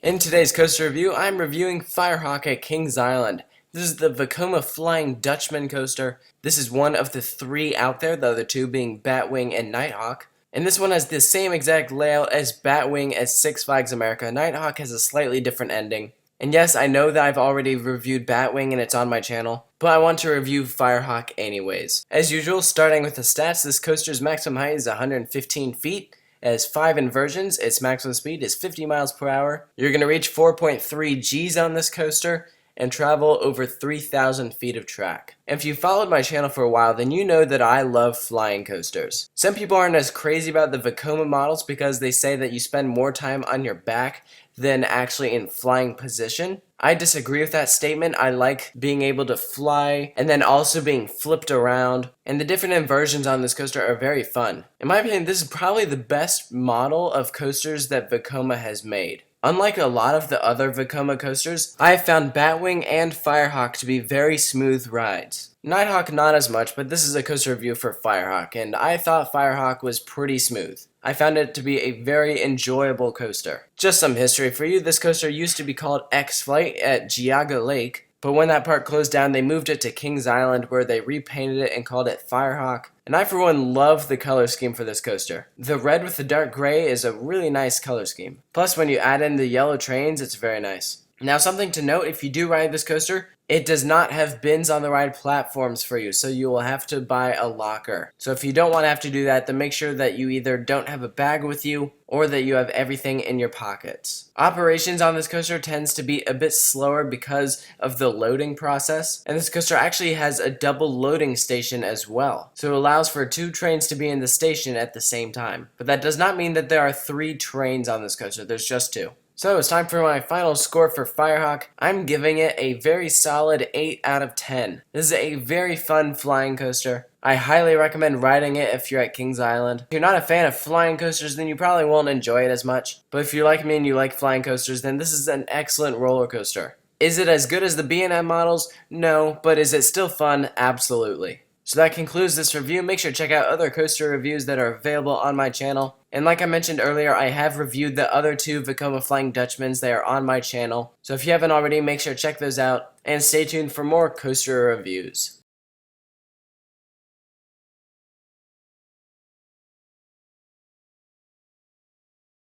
In today's coaster review, I'm reviewing Firehawk at Kings Island. This is the Vekoma Flying Dutchman coaster. This is one of the three out there, the other two being Batwing and Nighthawk. And this one has the same exact layout as Batwing as Six Flags America. Nighthawk has a slightly different ending. And yes, I know that I've already reviewed Batwing and it's on my channel, but I want to review Firehawk anyways. As usual, starting with the stats, this coaster's maximum height is 115 feet. It has 5 inversions. Its maximum speed is 50 miles per hour. You're going to reach 4.3 G's on this coaster and travel over 3,000 feet of track. If you followed my channel for a while, then you know that I love flying coasters. Some people aren't as crazy about the Vekoma models because they say that you spend more time on your back than actually in flying position. I disagree with that statement. I like being able to fly and then also being flipped around, and the different inversions on this coaster are very fun. In my opinion, this is probably the best model of coasters that Vekoma has made. Unlike a lot of the other Vekoma coasters, I have found Batwing and Firehawk to be very smooth rides. Nighthawk not as much, but this is a coaster review for Firehawk, and I thought Firehawk was pretty smooth. I found it to be a very enjoyable coaster. Just some history for you, this coaster used to be called X-Flight at Geauga Lake, but when that park closed down, they moved it to Kings Island where they repainted it and called it Firehawk. And I for one love the color scheme for this coaster. The red with the dark gray is a really nice color scheme. Plus when you add in the yellow trains, it's very nice. Now something to note, if you do ride this coaster, it does not have bins on the ride platforms for you, so you will have to buy a locker. So if you don't want to have to do that, then make sure that you either don't have a bag with you or that you have everything in your pockets. Operations on this coaster tends to be a bit slower because of the loading process, and this coaster actually has a double loading station as well. So it allows for 2 trains to be in the station at the same time. But that does not mean that there are 3 trains on this coaster, there's just 2. So it's time for my final score for Firehawk. I'm giving it a very solid 8 out of 10. This is a very fun flying coaster. I highly recommend riding it if you're at Kings Island. If you're not a fan of flying coasters, then you probably won't enjoy it as much. But if you're like me and you like flying coasters, then this is an excellent roller coaster. Is it as good as the B&M models? No, but is it still fun? Absolutely. So that concludes this review. Make sure to check out other coaster reviews that are available on my channel. And like I mentioned earlier, I have reviewed the other 2 Vekoma Flying Dutchmans. They are on my channel. So if you haven't already, make sure to check those out. And stay tuned for more coaster reviews.